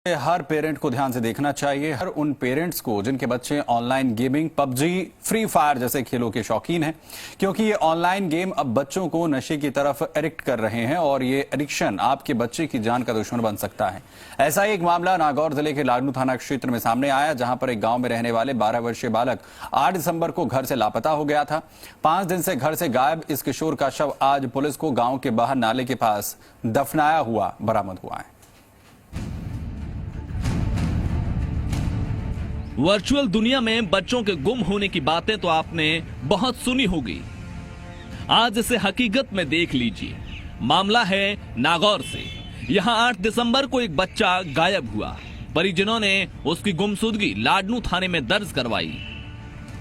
हर parent को ध्यान से देखना चाहिए। हर उन पेरेंट्स को जिनके बच्चे online gaming, PUBG, free fire जैसे खेलों के शौकीन हैं, क्योंकि ये ऑनलाइन गेम अब बच्चों को नशे की तरफ एडिक्ट कर रहे हैं और ये एडिक्शन आपके बच्चे की जान का दुश्मन बन सकता है। ऐसा ही एक मामला नागौर जिले के लाडनू थाना क्षेत्र में सामने आया, जहां पर एक गांव में रहने वाले 12 वर्षीय बालक 8 दिसंबर को घर से लापता हो गया था। 5 दिन से घर से गायब इस किशोर का शव आज पुलिस को गांव के बाहर नाले के पास दफनाया हुआ बरामद हुआ है। वर्चुअल दुनिया में बच्चों के गुम होने की बातें तो आपने बहुत सुनी होगी। आज इसे हकीकत में देख लीजिए। मामला है नागौर से। यहां 8 दिसंबर को एक बच्चा गायब हुआ। परिजनों ने उसकी गुमशुदगी लाडनू थाने में दर्ज करवाई।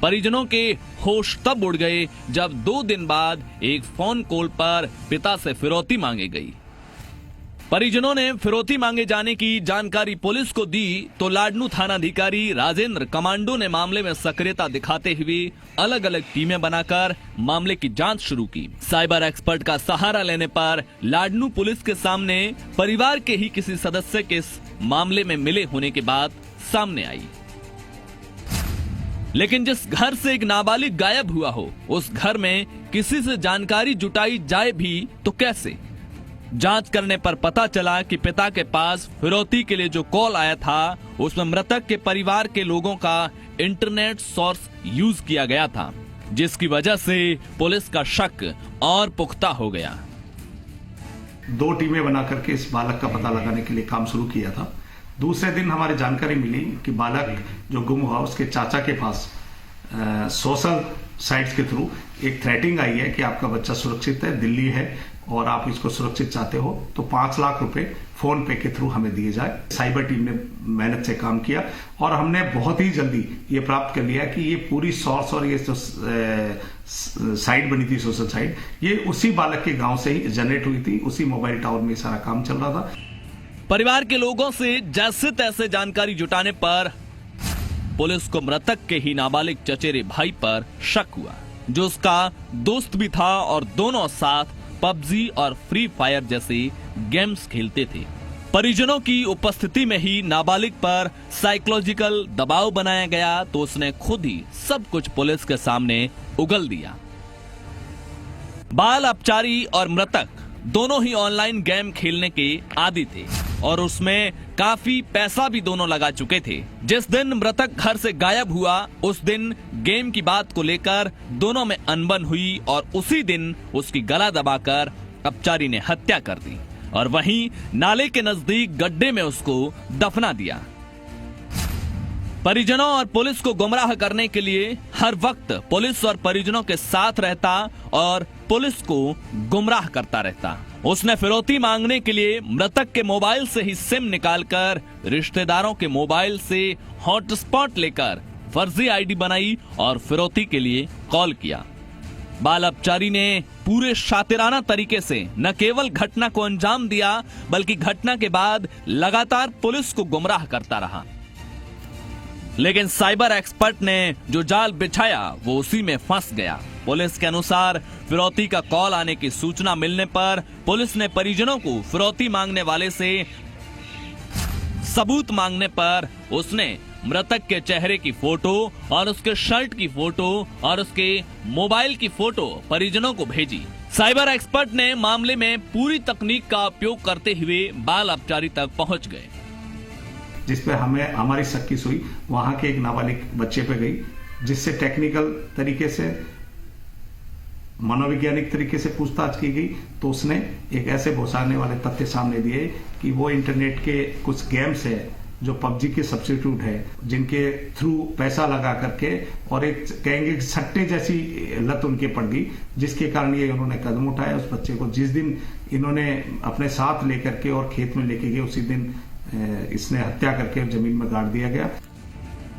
परिजनों के होश तब उड़ गए जब 2 दिन बाद एक फोन कॉल पर पिता से फिरौती मांगी गई। परिजनों ने फिरौती मांगे जाने की जानकारी पुलिस को दी तो लाडनू थानाधिकारी राजेंद्र कमांडो ने मामले में सक्रियता दिखाते हुए अलग अलग टीमें बनाकर मामले की जांच शुरू की। साइबर एक्सपर्ट का सहारा लेने पर लाडनू पुलिस के सामने परिवार के ही किसी सदस्य के इस मामले में मिले होने की बात सामने आई। लेकिन जिस घर से एक नाबालिग गायब हुआ हो, उस घर में किसी से जानकारी जुटाई जाए भी तो कैसे? जांच करने पर पता चला कि पिता के पास फिरौती के लिए जो कॉल आया था, उसमें मृतक के परिवार के लोगों का इंटरनेट सोर्स यूज किया गया था, जिसकी वजह से पुलिस का शक और पुख्ता हो गया। 2 टीमें बना करके इस बालक का पता लगाने के लिए काम शुरू किया था। दूसरे दिन हमारी जानकारी मिली कि बालक जो गुम हुआ, उसके चाचा के पास सोशल साइट्स के थ्रू एक थ्रेटिंग आई है कि आपका बच्चा सुरक्षित है, दिल्ली है और आप इसको सुरक्षित चाहते हो तो 5 लाख रुपए फोन पे के थ्रू हमें दिए जाए। साइबर टीम ने मेहनत से काम किया और हमने बहुत ही जल्दी ये प्राप्त कर लिया कि ये पूरी सोर्स और ये जो साइट बनी थी, सोशल साइट, ये उसी बालक के गांव से ही जनरेट हुई थी। उसी मोबाइल टावर में सारा काम चल रहा था। परिवार के लोगों से जैसे तैसे जानकारी जुटाने पर पुलिस को मृतक के ही नाबालिग चचेरे भाई पर शक हुआ, जो उसका दोस्त भी था और दोनों साथ पबजी और फ्री फायर जैसे गेम्स खेलते थे। परिजनों की उपस्थिति में ही नाबालिग पर साइकोलॉजिकल दबाव बनाया गया तो उसने खुद ही सब कुछ पुलिस के सामने उगल दिया। बाल अपचारी और मृतक दोनों ही ऑनलाइन गेम खेलने के आदी थे और उसमें काफी पैसा भी दोनों लगा चुके थे। जिस दिन मृतक घर से गायब हुआ, उस दिन गेम की बात को लेकर दोनों में अनबन हुई और उसी दिन उसकी गला दबाकर अपचारी ने हत्या कर दी और वहीं नाले के नजदीक गड्ढे में उसको दफना दिया। परिजनों और पुलिस को गुमराह करने के लिए हर वक्त पुलिस और परिजनों के साथ रहता और पुलिस को गुमराह करता रहता। उसने फिरौती मांगने के लिए मृतक के मोबाइल से ही सिम निकालकर रिश्तेदारों के मोबाइल से हॉटस्पॉट लेकर फर्जी आईडी बनाई और फिरौती के लिए कॉल किया। बाल अपचारी ने पूरे शातिराना तरीके से न केवल घटना को अंजाम दिया, बल्कि घटना के बाद लगातार पुलिस को गुमराह करता रहा। लेकिन साइबर एक्सपर्ट ने जो जाल बिछाया वो उसी में फंस गया। पुलिस के अनुसार फिरौती का कॉल आने की सूचना मिलने पर पुलिस ने परिजनों को फिरौती मांगने वाले से सबूत मांगने पर उसने मृतक के चेहरे की फोटो और उसके शर्ट की फोटो और उसके मोबाइल की फोटो परिजनों को भेजी। साइबर एक्सपर्ट ने मामले में पूरी तकनीक का उपयोग करते हुए बाल अपचारी तक पहुंच गए, जिसपे हमें हमारी शक्की सुई वहां के एक नाबालिग बच्चे पे गई, जिससे टेक्निकल तरीके से, मनोवैज्ञानिक तरीके से पूछताछ की गई तो उसने एक ऐसे भौंसाने वाले तथ्य सामने दिए कि वो इंटरनेट के कुछ गेम्स है जो पबजी के सब्स्टिट्यूट है, जिनके थ्रू पैसा लगा करके और एक कहेंगे सट्टे जैसी लत उनके पड़ गई, जिसके कारण ये उन्होंने कदम उठाया। उस बच्चे को जिस दिन इन्होंने अपने साथ लेकर के और खेत में लेके गए, उसी दिन इसने हत्या करके जमीन में गाड़ दिया गया।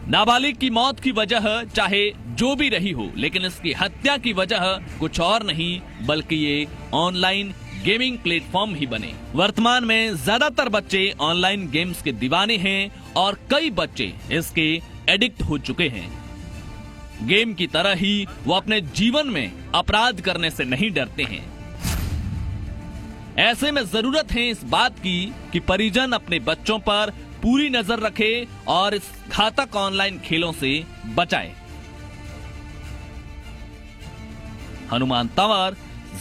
नाबालिग की मौत की वजह चाहे जो भी रही हो, लेकिन इसकी हत्या की वजह कुछ और नहीं बल्कि ये ऑनलाइन गेमिंग प्लेटफॉर्म ही बने। वर्तमान में ज्यादातर बच्चे ऑनलाइन गेम्स के दीवाने हैं और कई बच्चे इसके एडिक्ट हो चुके हैं। गेम की तरह ही वो अपने जीवन में अपराध करने से नहीं डरते हैं। ऐसे में जरूरत है इस बात की कि परिजन अपने बच्चों पर पूरी नजर रखे और इस घातक ऑनलाइन खेलों से बचाए। हनुमान तंवर,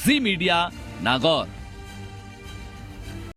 जी मीडिया, नागौर।